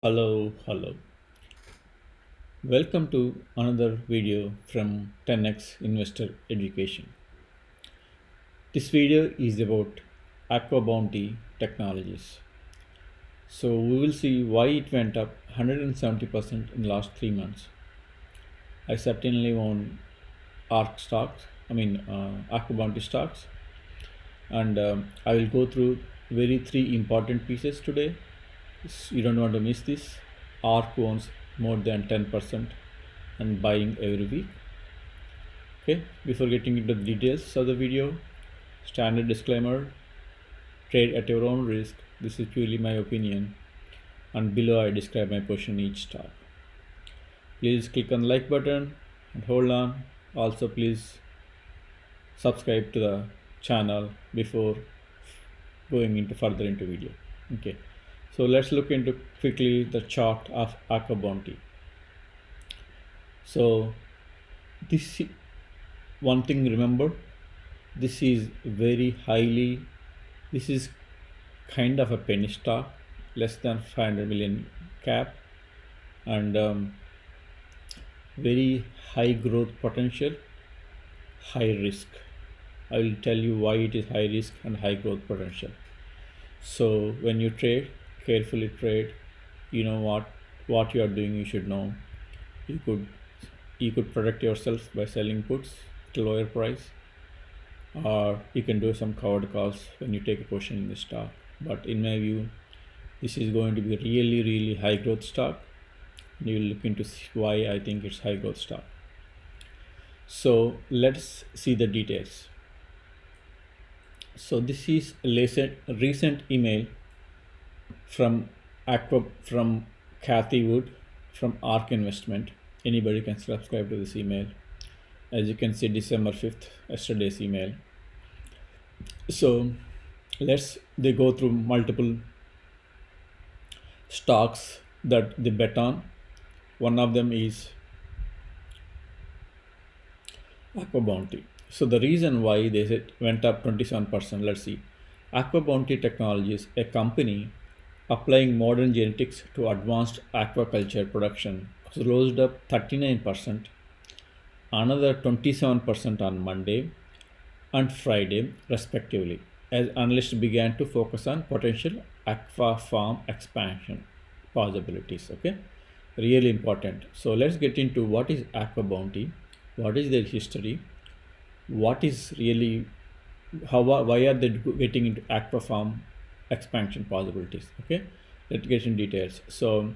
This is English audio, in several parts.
Hello. Welcome to another video from 10x Investor Education. This video is about Aqua Bounty Technologies. So we will see why it went up 170% in the last 3 months. I certainly own ARC stocks, Aqua Bounty stocks, and I will go through very three important pieces today. You don't want to miss this. ARC owns more than 10% and buying every week. Okay, before getting into the details of the video, standard disclaimer: trade at your own risk. This is purely my opinion, and below I describe my position each stock. Please click on the like button and hold on. Also, please subscribe to the channel before going into further into video. Okay, so let's look into quickly the chart of Aqua Bounty. So this one thing remember, this is very highly, this is kind of a penny stock, less than 500 million cap, and very high growth potential, high risk. I will tell you why it is high risk and high growth potential. So when you trade, carefully trade. You know what you are doing. You should know. You could you could protect yourself by selling puts at a lower price, or you can do some covered calls when you take a position in the stock. But in my view, this is going to be a really high growth stock. You will look into why I think it's high growth stock. So let's see the details. So this is a recent email from Kathy Wood from ARK Investment. Anybody can subscribe to this email. As you can see, December 5th, yesterday's email. So they go through multiple stocks that they bet on. One of them is Aqua Bounty. So the reason why they went up 27%, let's see. Aqua Bounty Technologies, a company applying modern genetics to advanced aquaculture production, closed up 39%, another 27% on Monday and Friday, respectively, as analysts began to focus on potential aqua farm expansion possibilities. Okay, really important. So let's get into what is Aqua Bounty, what is their history, what is really why are they getting into aqua farm expansion possibilities. Okay, let's get in details. So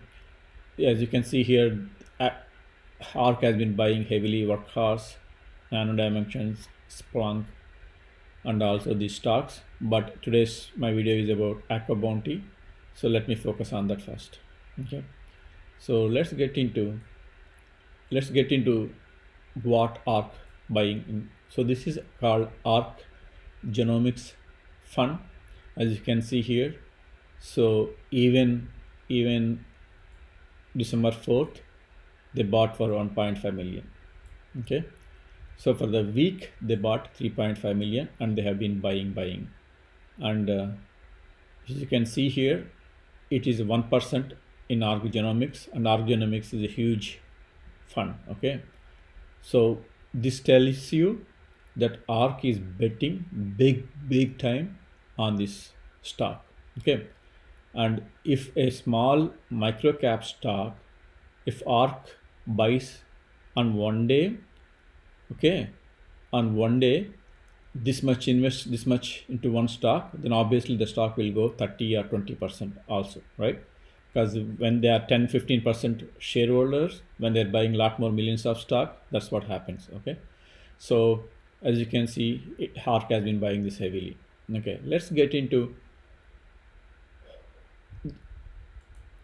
as you can see here, ARK has been buying heavily Workhorse, Nano Dimensions, Splunk, and also these stocks. But today's my video is about Aqua Bounty, so let me focus on that first. Okay, so let's get into what ARK buying in. So this is called ARK Genomics Fund, as you can see here. So even December 4th, they bought for 1.5 million. Okay, so for the week they bought 3.5 million, and they have been buying, and as you can see here, it is 1% in ARK Genomics, and ARK Genomics is a huge fund. Okay, so this tells you that ARK is betting big time on this stock. Okay, and if a small micro cap stock, if ARK buys on one day, okay, on one day, invest this much into one stock, then obviously the stock will go 30 or 20% also, right? Because when they are 10-15% shareholders, when they're buying a lot more millions of stock, that's what happens. Okay, so as you can see, ARK has been buying this heavily. Okay, let's get into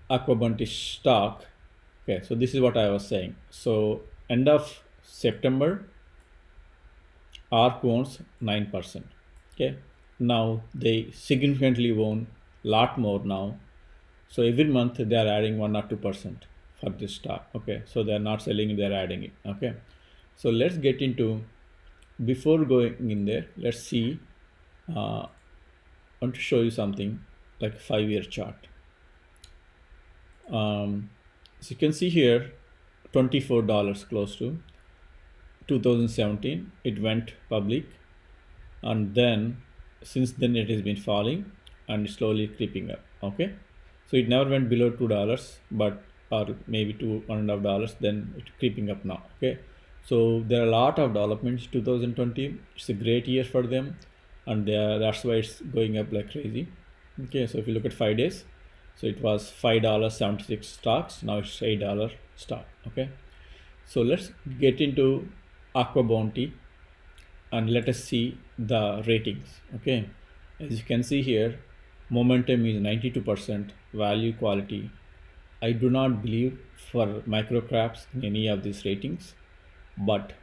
Aqua Bounty stock. Okay, so this is what I was saying. So end of September, ARK owns 9%. Okay, now they significantly own a lot more now. So every month they are adding 1 or 2% for this stock. Okay, so they are not selling it, they are adding it. Okay, so let's get into, before going in there, let's see. I want to show you something like a 5-year chart. So you can see here $24 close to 2017 it went public, and then since then it has been falling and slowly creeping up. Okay, so it never went below $2, but or maybe $2.5, then it's creeping up now. Okay, so there are a lot of developments. 2020 it's a great year for them, and that's why it's going up like crazy. Okay, so if you look at 5 days, so it was $5.76 stocks, now it's $8 stock. Okay, so let's get into Aqua Bounty and let us see the ratings. Okay, as you can see here, momentum is 92%, value quality. I do not believe for micro caps in any of these ratings, but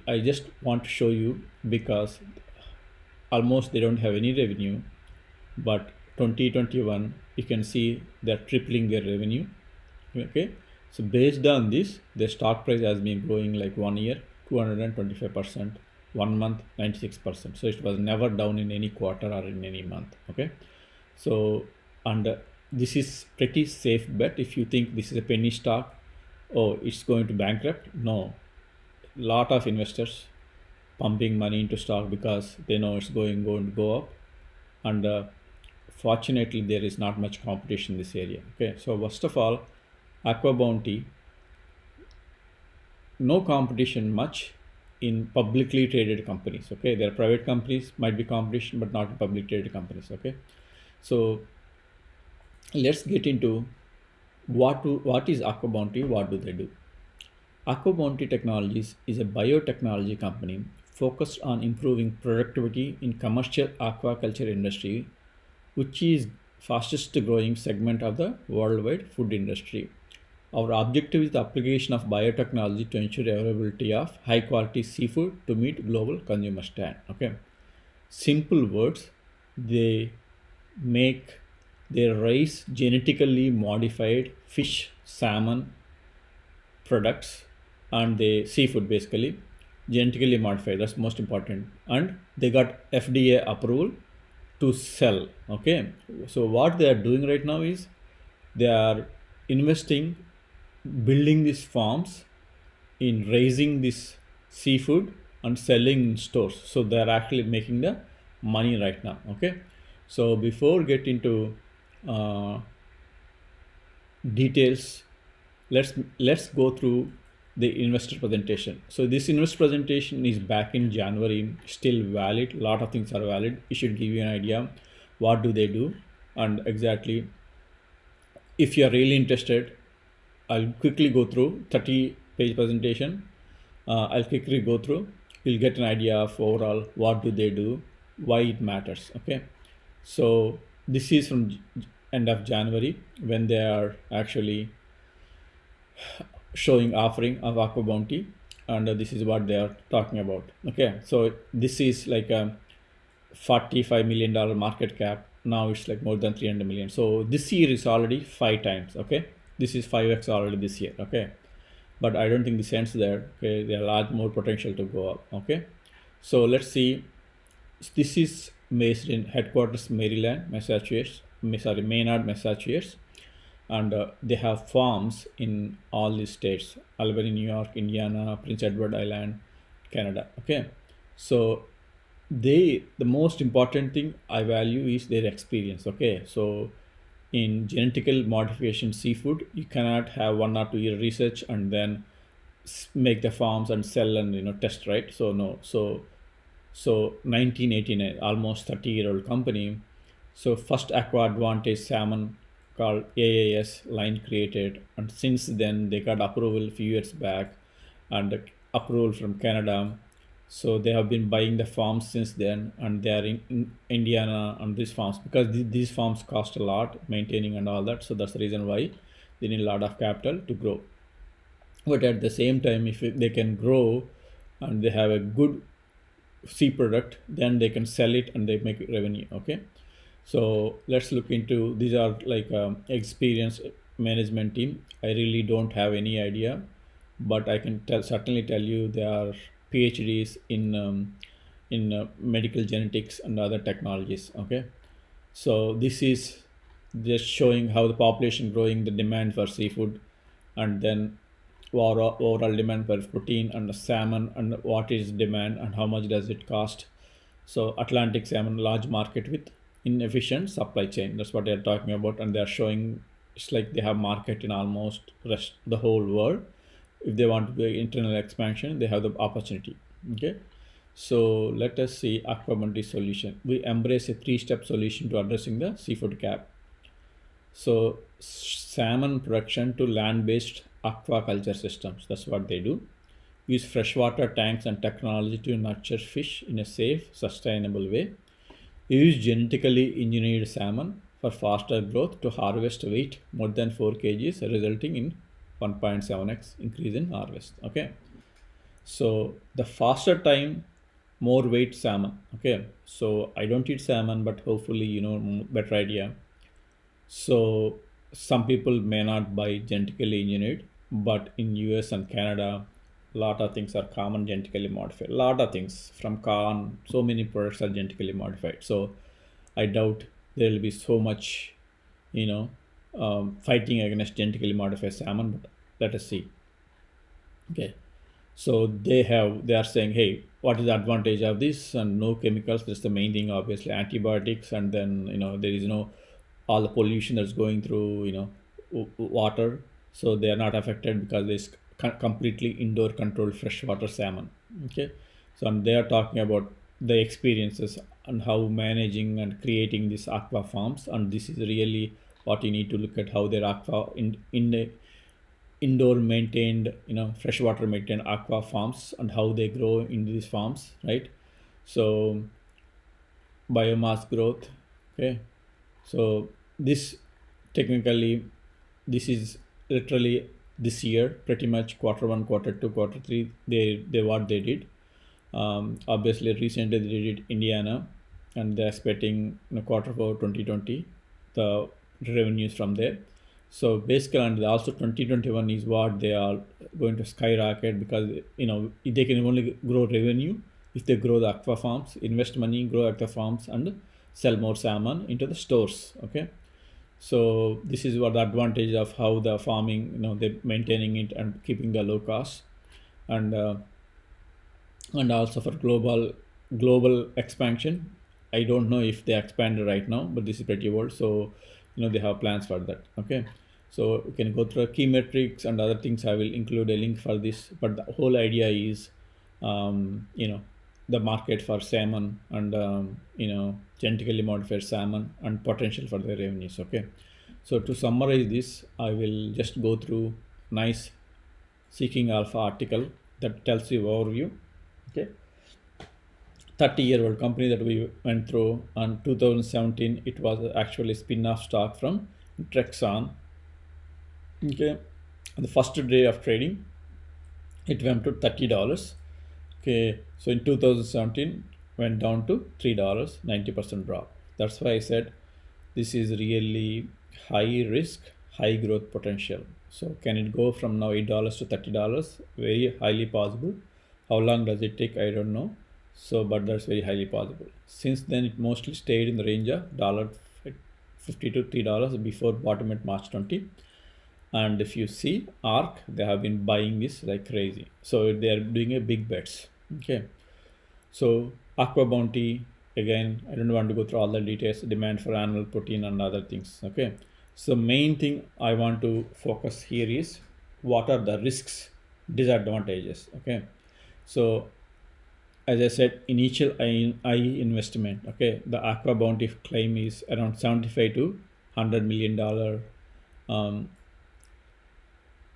I just want to show you because almost they don't have any revenue, but 2021 you can see they're tripling their revenue. Okay, so based on this, the stock price has been growing like 1 year 225%, 1 month 96%. So it was never down in any quarter or in any month. Okay, so and this is pretty safe bet. If you think this is a penny stock, oh it's going to bankrupt, no, lot of investors pumping money into stock because they know it's going to go up, and fortunately there is not much competition in this area. Okay, so first of all, Aqua Bounty, no competition much in publicly traded companies. Okay, there are private companies might be competition, but not in public traded companies. Okay, so let's get into what is Aqua Bounty, what do they do. Aqua Bounty Technologies is a biotechnology company focused on improving productivity in commercial aquaculture industry, which is fastest growing segment of the worldwide food industry. Our objective is the application of biotechnology to ensure availability of high quality seafood to meet global consumer stand. Okay, simple words, they make, they raise genetically modified fish, salmon products, and they seafood basically genetically modified. That's most important, and they got FDA approval to sell. Okay, so what they are doing right now is they are investing, building these farms in raising this seafood and selling in stores. So they are actually making the money right now. Okay, so before get into uh, details, let's go through the investor presentation. So this investor presentation is back in January, still valid. A lot of things are valid. It should give you an idea what do they do, and exactly if you are really interested, I'll quickly go through 30-page presentation. I'll quickly go through. You'll get an idea of overall what do they do, why it matters. Okay, so this is from end of January when they are actually showing offering of Aqua Bounty, and this is what they are talking about. Okay, so this is like a $45 million market cap. Now it's like more than 300 million. So this year is already 5 times. Okay, this is 5x already this year. Okay, but I don't think this ends there. Okay, there are a lot more potential to go up. Okay, so let's see. This is based in headquarters Maryland, Massachusetts. Sorry, Maynard, Massachusetts, and they have farms in all these states: Albany, New York, Indiana, Prince Edward Island, Canada. Okay, so the most important thing I value is their experience. Okay, so in genetical modification seafood, you cannot have 1 or 2 year research and then make the farms and sell and test, right? So no, so 1989, almost 30-year-old company. So first Aqua Advantage salmon called AAS line created, and since then they got approval a few years back, and approval from Canada. So they have been buying the farms since then, and they are in Indiana on these farms because these farms cost a lot maintaining and all that. So that's the reason why they need a lot of capital to grow. But at the same time, if they can grow and they have a good C product, then they can sell it and they make revenue. Okay, so let's look into, these are like experienced management team. I really don't have any idea, but I can certainly tell you they are PhDs in medical genetics and other technologies. Okay, so this is just showing how the population growing, the demand for seafood, and then overall demand for protein and the salmon, and what is demand and how much does it cost. So Atlantic salmon, large market with inefficient supply chain. That's what they're talking about, and they're showing it's like they have market in almost rest the whole world. If they want to do internal expansion, they have the opportunity. Okay, so let us see Aquamundi solution. We embrace a three-step solution to addressing the seafood gap. So salmon production to land-based aquaculture systems. That's what they do. Use freshwater tanks and technology to nurture fish in a safe, sustainable way. Use genetically engineered salmon for faster growth to harvest weight more than 4 kgs, resulting in 1.7x increase in harvest. Okay. So the faster time, more weight salmon. Okay. So I don't eat salmon, but hopefully better idea. So some people may not buy genetically engineered, but in US and Canada, a lot of things are common genetically modified. A lot of things from corn, so many products are genetically modified. So I doubt there will be so much, you know, fighting against genetically modified salmon. But let us see. Okay. So they are saying, hey, what is the advantage of this? And no chemicals. That's the main thing, obviously, antibiotics, and then there is no all the pollution that's going through water, so they are not affected because it's completely indoor controlled freshwater salmon. Okay, so and they are talking about the experiences and how managing and creating these aqua farms, and this is really what you need to look at, how their aqua in the indoor maintained freshwater maintained aqua farms and how they grow in these farms, right? So biomass growth. Okay, so this technically, this is literally this year, pretty much quarter one, quarter two, quarter three. They what they did. Obviously, recently they did Indiana, and they're expecting quarter four 2020 the revenues from there. So basically, and also 2021 is what they are going to skyrocket, because they can only grow revenue if they grow the aqua farms, invest money, grow aqua farms, and sell more salmon into the stores. Okay, so this is what the advantage of how the farming, they're maintaining it and keeping the low cost, and also for global expansion. I don't know if they expanded right now, but this is pretty old, so they have plans for that. Okay, so you can go through key metrics and other things. I will include a link for this, but the whole idea is the market for salmon, and genetically modified salmon, and potential for the revenues. Okay, so to summarize this, I will just go through nice Seeking Alpha article that tells you overview. Okay, 30-year-old company that we went through. On 2017, it was actually spin-off stock from Trexon. Okay, on the first day of trading, it went to $30. Okay, so in 2017, went down to $3, 90% drop. That's why I said this is really high risk, high growth potential. So can it go from now $8 to $30? Very highly possible. How long does it take? I don't know. So, but that's very highly possible. Since then, it mostly stayed in the range of $1.50 to $3 before bottom at March 20. And if you see ARK, they have been buying this like crazy. So they are doing a big bets. Okay. So Aqua Bounty, again, I don't want to go through all the details, demand for animal protein and other things. Okay. So main thing I want to focus here is what are the risks, disadvantages. Okay. So as I said, initial I investment. Okay. The Aqua Bounty claim is around 75 to $100 million.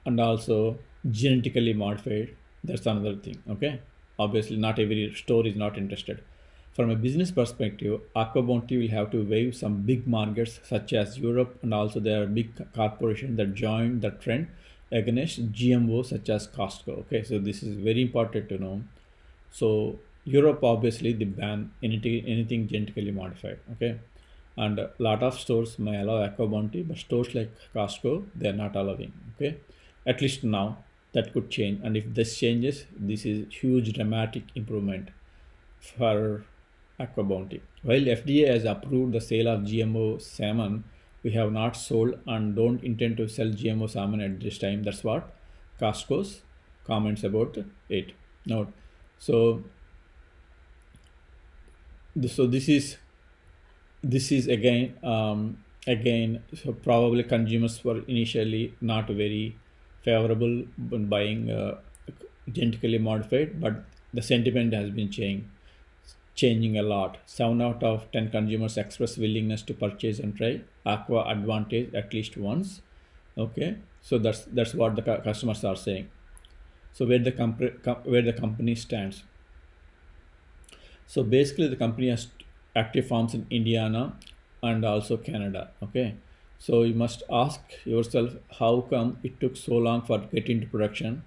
And also genetically modified. That's another thing. Okay. Obviously, not every store is not interested. From a business perspective, Aqua Bounty will have to waive some big markets such as Europe, and also there are big corporations that join the trend against GMO such as Costco. Okay, so this is very important to know. So Europe, obviously they ban anything genetically modified. Okay, and a lot of stores may allow Aqua Bounty, but stores like Costco they are not allowing. Okay, at least now. That could change, and if this changes, this is huge dramatic improvement for Aqua Bounty. While FDA has approved the sale of GMO salmon, We have not sold and don't intend to sell GMO salmon at this time. That's what Costco's comments about it. Note. So, so this is again, so probably consumers were initially not very favorable when buying genetically modified, but the sentiment has been changing a lot. 7 out of 10 consumers express willingness to purchase and try Aqua Advantage at least once. Okay, so that's what the customers are saying. So where the company stands. So basically, the company has active farms in Indiana and also Canada. Okay, so you must ask yourself, how come it took so long for getting to production?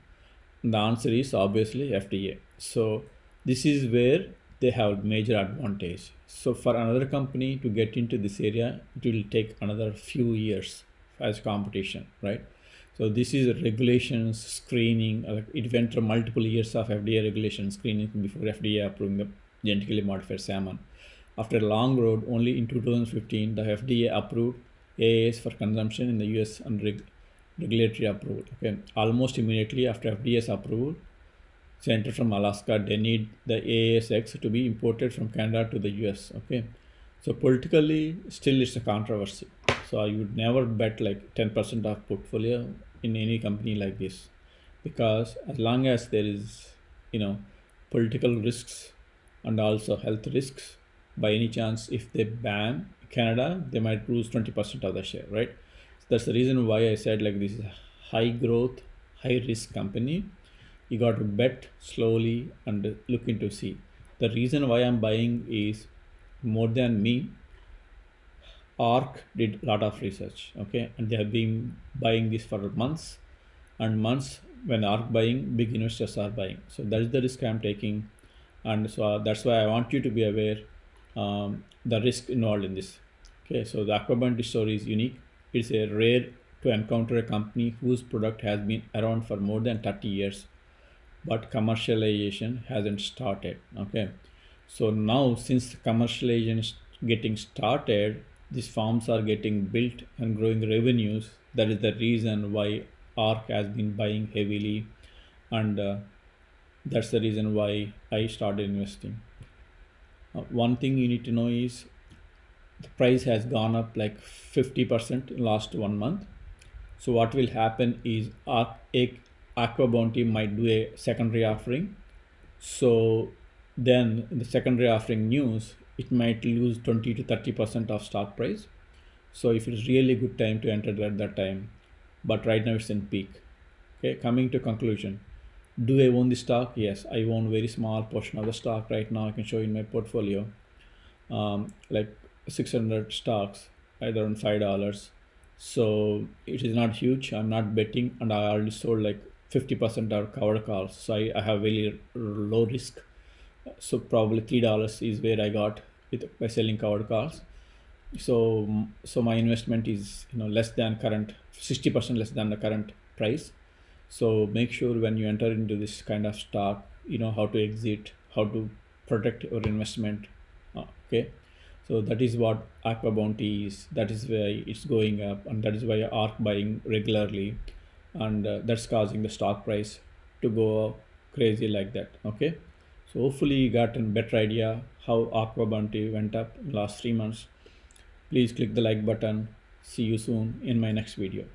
And the answer is obviously FDA. So this is where they have major advantage. So for another company to get into this area, it will take another few years as competition, right? So this is regulations, screening. It went through multiple years of FDA regulation screening before FDA approving the genetically modified salmon. After a long road, only in 2015 the FDA approved AAS for consumption in the US and regulatory approval. Okay, almost immediately after FDA's approval, senator from Alaska, they need the AASX to be imported from Canada to the US. Okay, so politically, still it's a controversy. So I would never bet like 10% of portfolio in any company like this, because as long as there is, you know, political risks and also health risks, by any chance, if they ban Canada, they might lose 20% of the share, right? So that's the reason why I said like this is a high growth, high risk company. You got to bet slowly and look into see. The reason why I'm buying is more than me. ARC did a lot of research, okay, and they have been buying this for months and months. When ARC buying, big investors are buying. So that is the risk I'm taking, and so that's why I want you to be aware the risk involved in this. Okay, so the Aquabounty story is unique. It's a rare to encounter a company whose product has been around for more than 30 years, but commercialization hasn't started. Okay, so now since commercialization is getting started, these farms are getting built and growing revenues. That is the reason why ARC has been buying heavily, and that's the reason why I started investing. One thing you need to know is the price has gone up like 50% in last 1 month. So what will happen is Aquabounty might do a secondary offering. So then in the secondary offering news, it might lose 20 to 30% of stock price. So if it's really good time to enter at that time, but right now it's in peak. Okay, coming to conclusion. Do I own the stock? Yes, I own very small portion of the stock right now. I can show you in my portfolio, like 600 stocks, right around $5. So it is not huge. I'm not betting, and I already sold like 50% are covered calls. So I have very low risk. So probably $3 is where I got with by selling covered calls. So my investment is, less than current 60% less than the current price. So make sure when you enter into this kind of stock, you know how to exit, how to protect your investment. Okay, so that is what Aquabounty is. That is why it's going up, and that is why ARC buying regularly, and that's causing the stock price to go crazy like that. Okay, so hopefully you got a better idea how Aquabounty went up in last 3 months. Please click the like button. See you soon in my next video.